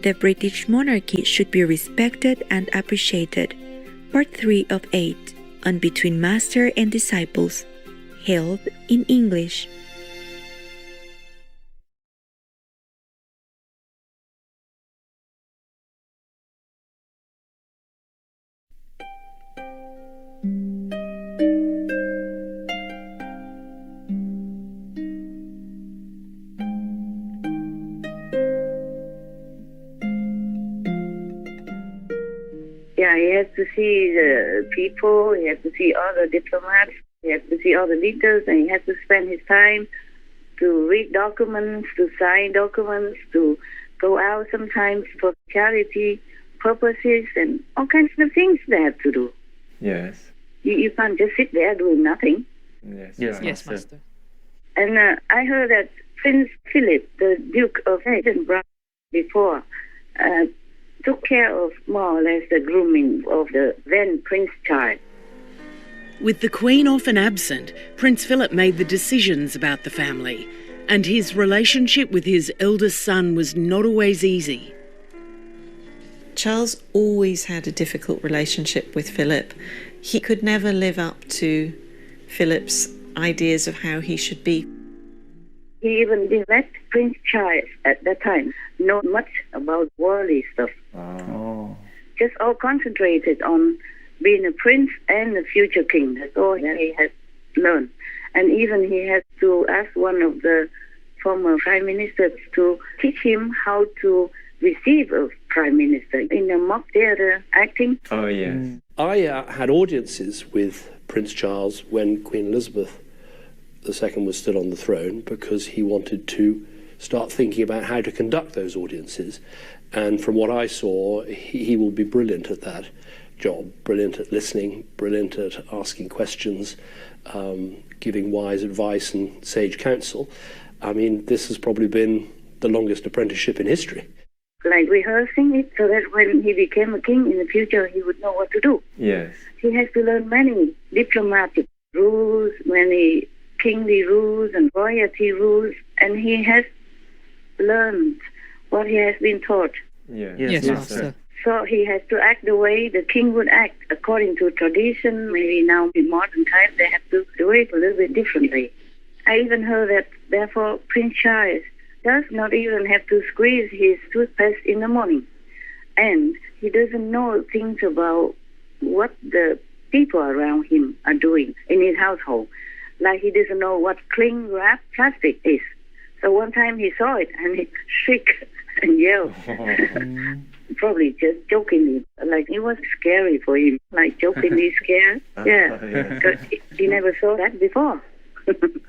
the British monarchy should be respected and appreciated. Part 3 of 8 on Between Master and Disciples, held in English. Yeah, he has to see the people, he has to see all the diplomats, he has to see all the leaders, and he has to spend his time to read documents, to sign documents, to go out sometimes for charity purposes, and all kinds of things they have to do. Yes. You can't just sit there doing nothing. Yes, Master. And I heard that Prince Philip, the Duke of Edinburgh, before, took care of more or less the grooming of the then Prince Charles. With the Queen often absent, Prince Philip made the decisions about the family, and his relationship with his eldest son was not always easy. Charles always had a difficult relationship with Philip. He could never live up to Philip's ideas of how he should be. He even didn't let Prince Charles at that time know much about worldly stuff. Oh. Just all concentrated on being a prince and a future king. That's all that he has learned. And even he had to ask one of the former prime ministers to teach him how to receive a prime minister in a mock theater acting. Oh, yes. I had audiences with Prince Charles when Queen Elizabeth II was still on the throne, because he wanted to start thinking about how to conduct those audiences. And from what I saw, he will be brilliant at that job, brilliant at listening, brilliant at asking questions, giving wise advice and sage counsel. I mean, this has probably been the longest apprenticeship in history. Like rehearsing it so that when he became a king in the future, he would know what to do. Yes. He has to learn many diplomatic rules, many kingly rules and royalty rules, and he has learned what he has been taught. Yes, Master. So he has to act the way the king would act according to tradition. Maybe now in modern times they have to do it a little bit differently. I even heard that therefore Prince Charles does not even have to squeeze his toothpaste in the morning. And he doesn't know things about what the people around him are doing in his household. Like he doesn't know what cling wrap plastic is. So one time he saw it and he shrieked and yelled. Probably just jokingly. Like it was scary for him. Like jokingly scared. Yeah. Because he never saw that before.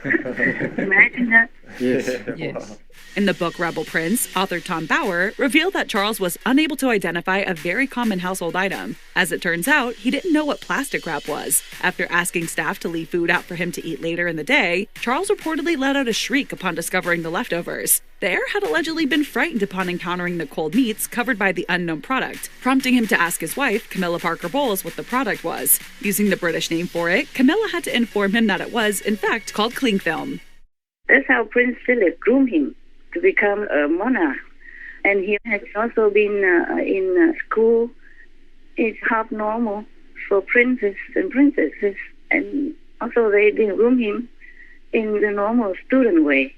Imagine that. Yes. Wow. In the book Rebel Prince, author Tom Bauer revealed that Charles was unable to identify a very common household item. As it turns out, he didn't know what plastic wrap was. After asking staff to leave food out for him to eat later in the day, Charles reportedly let out a shriek upon discovering the leftovers. The heir had allegedly been frightened upon encountering the cold meats covered by the unknown product, prompting him to ask his wife, Camilla Parker Bowles, what the product was. Using the British name for it, Camilla had to inform him that it was, in fact, called cling film. That's how Prince Philip groomed him to become a monarch. And he has also been in school. It's half normal for princes and princesses. And also they didn't groom him in the normal student way.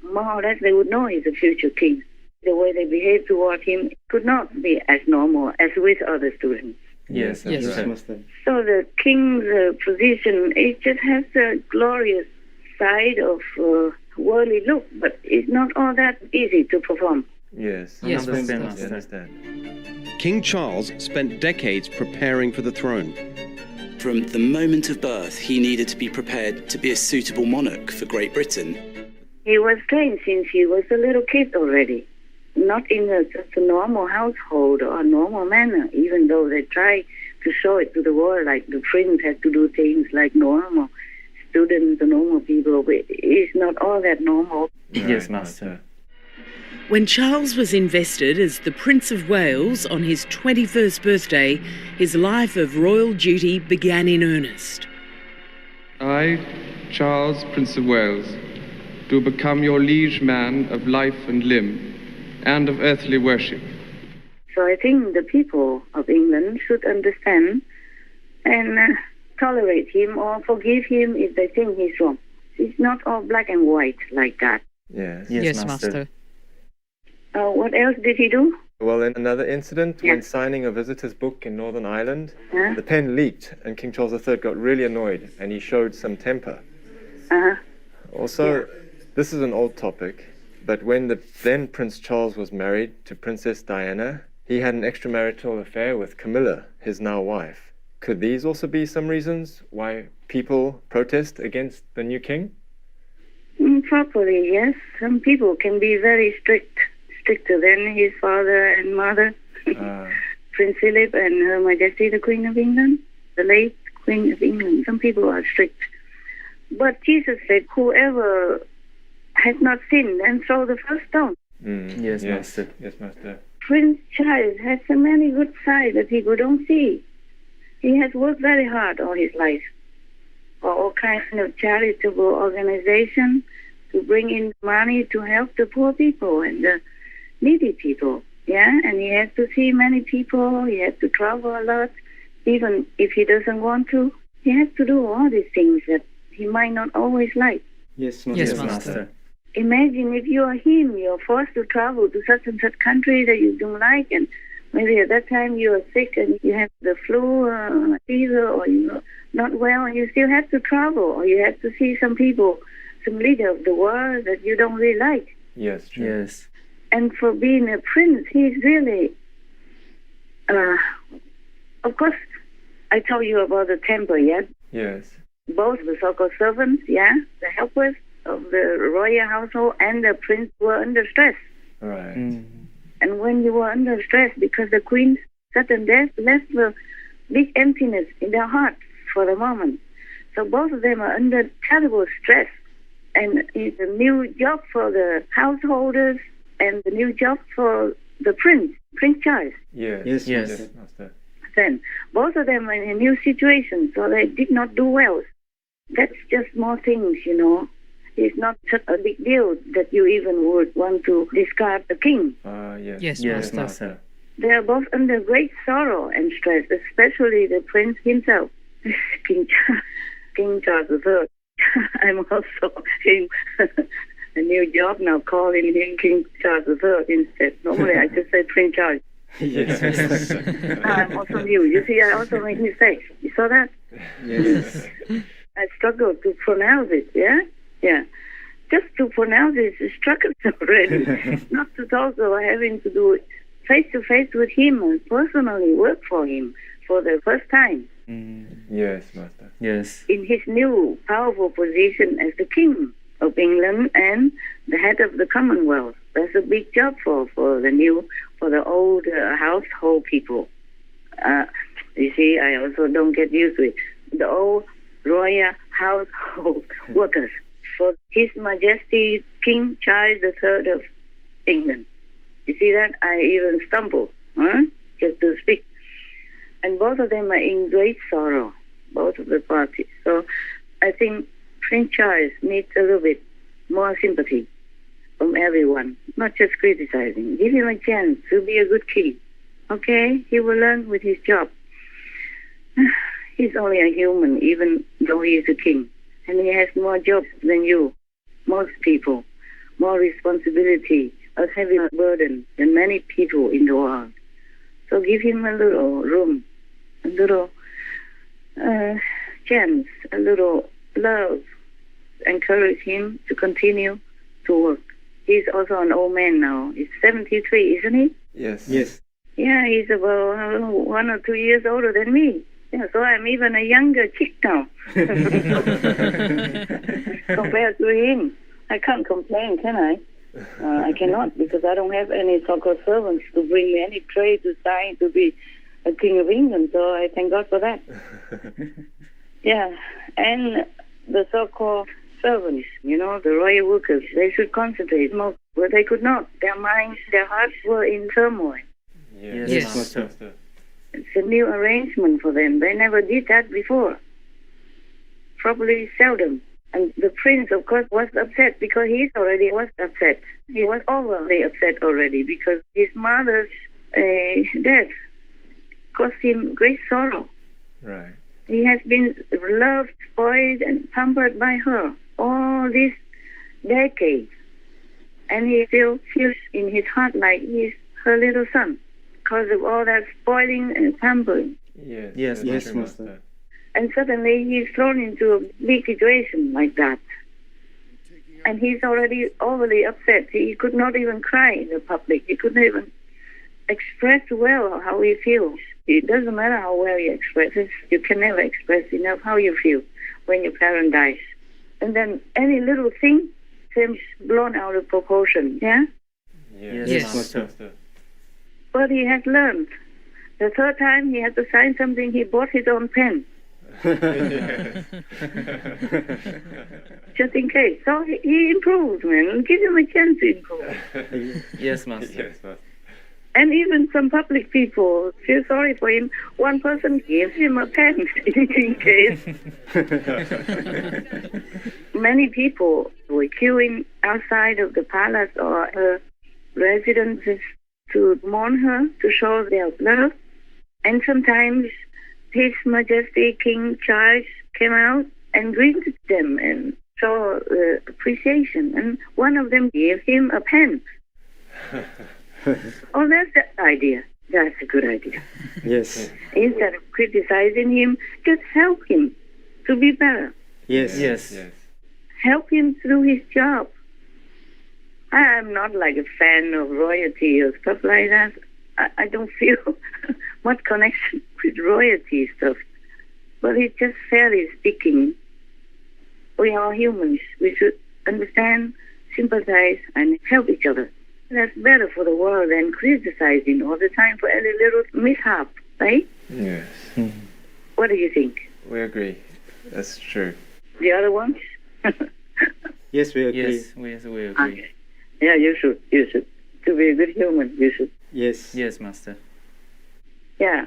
More or less they would know he's a future king. The way they behave toward him could not be as normal as with other students. Yes, Master. So the king's position, it just has a glorious side of worldly look, but it's not all that easy to perform. Yes, understand. King Charles spent decades preparing for the throne. From the moment of birth, he needed to be prepared to be a suitable monarch for Great Britain. He was trained since he was a little kid already, not in just a normal household or a normal manner, even though they try to show it to the world, like the prince had to do things like normal students, the normal people, but it's not all that normal. Yes, Master. When Charles was invested as the Prince of Wales on his 21st birthday, his life of royal duty began in earnest. I, Charles, Prince of Wales, do become your liege man of life and limb, and of earthly worship, So I think the people of England should understand and tolerate him or forgive him if they think he's wrong. It's not all black and white like that. Yes, Yes, Master. What else did he do? Well, in another incident, when signing a visitor's book in Northern Ireland, the pen leaked and King Charles III got really annoyed and he showed some temper. Also, this is an old topic, but when then Prince Charles was married to Princess Diana, he had an extramarital affair with Camilla, his now wife. Could these also be some reasons why people protest against the new king? Properly, yes. Some people can be very stricter than his father and mother, Prince Philip and Her Majesty the Queen of England, the late Queen of England. Some people are strict. But Jesus said, whoever has not sinned, and throw the first stone. Yes, Master. Yes, Master. Prince Charles has so many good sides that people don't see. He has worked very hard all his life for all kinds of charitable organizations to bring in money to help the poor people and the needy people. Yeah, and he has to see many people. He has to travel a lot, even if he doesn't want to. He has to do all these things that he might not always like. Yes, Master. Imagine if you are him, you're forced to travel to such and such country that you don't like, and maybe at that time you are sick and you have the flu, fever, or you're not well, and you still have to travel, or you have to see some people, some leader of the world that you don't really like. Yes, true. Yes. And for being a prince, he's really, of course, I told you about the temper, yeah? Yes. Both the so-called servants, yeah, the helpers of the royal household and the prince were under stress. Right. And when you were under stress because the queen's sudden death left a big emptiness in their heart for the moment. So both of them are under terrible stress. And it's a new job for the householders and the new job for the Prince Charles. Yes, Master. Then both of them are in a new situation, so they did not do well. That's just small things, you know. It's not such a big deal that you even would want to discard the king. Yes, Master. They are both under great sorrow and stress, especially the prince himself, King Charles III. I'm also in a new job now, calling him King Charles III instead. Normally I just say Prince Charles. Yes. I'm also new. You see, I also make mistakes. You saw that? Yes. I struggle to pronounce it, yeah? Yeah. Just to pronounce it is a struggle already. Not to talk about having to do it face-to-face with him and personally work for him for the first time. Yes, Master. Yes. In his new powerful position as the King of England and the head of the Commonwealth. That's a big job for the old household people. You see, I also don't get used to it. The old royal household workers for His Majesty King Charles III of England. You see that? I even stumble, just to speak. And both of them are in great sorrow, both of the parties. So I think Prince Charles needs a little bit more sympathy from everyone, not just criticizing. Give him a chance to be a good king. Okay? He will learn with his job. He's only a human, even though he is a king. And he has more jobs than you, most people, more responsibility, a heavier burden than many people in the world. So give him a little room, a little chance, a little love. Encourage him to continue to work. He's also an old man now. He's 73, isn't he? Yes. Yeah, he's about 1 or 2 years older than me. Yeah, so I'm even a younger chick now. Compared to him. I can't complain, can I? I cannot, because I don't have any so-called servants to bring me any tray to sign to be a King of England, so I thank God for that. Yeah, and the so-called servants, you know, the royal workers, they should concentrate more, but they could not. Their minds, their hearts were in turmoil. Yes, Master. It's a new arrangement for them. They never did that before. Probably seldom. And the prince, of course, was upset because he already was upset. He was overly upset already because his mother's his death caused him great sorrow. Right. He has been loved, spoiled, and pampered by her all these decades. And he still feels in his heart like he's her little son because of all that spoiling and pampering. Yes, Master. And suddenly he's thrown into a big situation like that. And he's already overly upset. He could not even cry in the public. He couldn't even express well how he feels. It doesn't matter how well you express it. You can never express enough how you feel when your parent dies. And then any little thing seems blown out of proportion, yeah? Yes, Master. But he has learned. The third time he had to sign something, he bought his own pen. Just in case. So he improved, man. Give him a chance to improve. Yes, Master. And even some public people feel sorry for him. One person gives him a pen in case. Many people were queuing outside of the palace or her residences to mourn her, to show their love. And sometimes His Majesty King Charles came out and greeted them and showed appreciation. And one of them gave him a pen. Oh, that's the idea. That's a good idea. Yes. Instead of criticizing him, just help him to be better. Yes. Help him to do his job. I'm not like a fan of royalty or stuff like that. I don't feel much connection with royalty stuff. But it's just fairly speaking, we are humans. We should understand, sympathize, and help each other. That's better for the world than criticizing all the time for every little mishap, right? Yes. What do you think? We agree. That's true. The other ones? Yes, we agree. Yes, we agree. Okay. Yeah, you should. To be a good human, you should. Yes. Yes, Master. Yeah,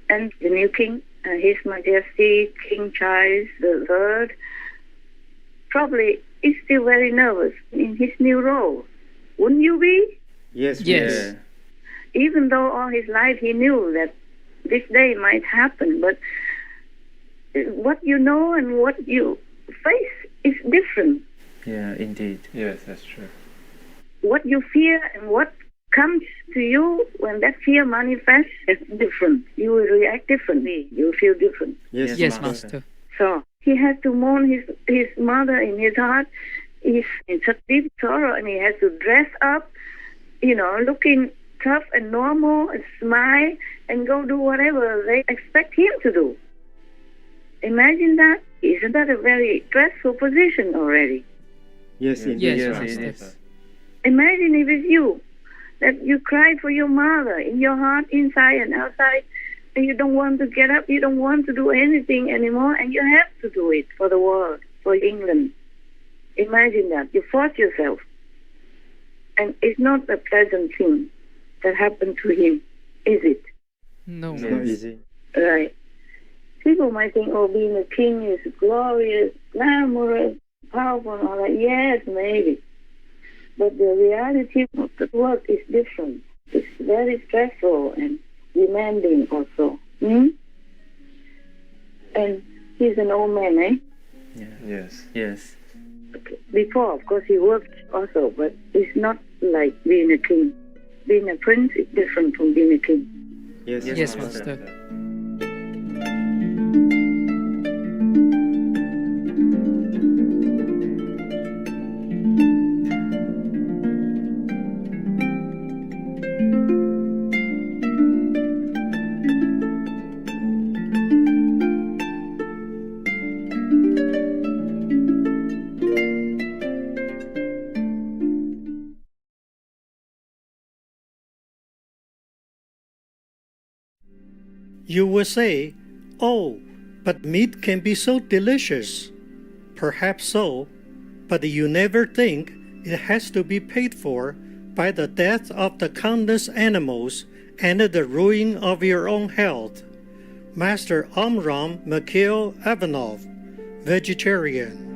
and the new king, His Majesty King Charles III, probably is still very nervous in his new role. Wouldn't you be? Yes. Even though all his life he knew that this day might happen, but what you know and what you face is different. Yeah, indeed. Yes, that's true. What you fear and what comes to you when that fear manifests is different. You will react differently. You will feel different. Yes, Master. So he has to mourn his mother in his heart. He's in such deep sorrow, and he has to dress up, looking tough and normal, and smile, and go do whatever they expect him to do. Imagine that. Isn't that a very stressful position already? Yes, Master. Imagine if it's you, that you cry for your mother in your heart, inside and outside, and you don't want to get up, you don't want to do anything anymore, and you have to do it for the world, for England. Imagine that. You force yourself. And it's not a pleasant thing that happened to him, is it? No. It's not easy. Right. People might think, being a king is glorious, glamorous, powerful, and all that. Yes, maybe. But the reality of the work is different. It's very stressful and demanding also. And he's an old man, eh? Yeah. Yes. Before, of course, he worked also, but it's not like being a king. Being a prince is different from being a king. Yes, Master. You will say, "Oh, but meat can be so delicious." Perhaps so, but you never think it has to be paid for by the death of the countless animals and the ruin of your own health. Master Amram Mikhail Ivanov, vegetarian.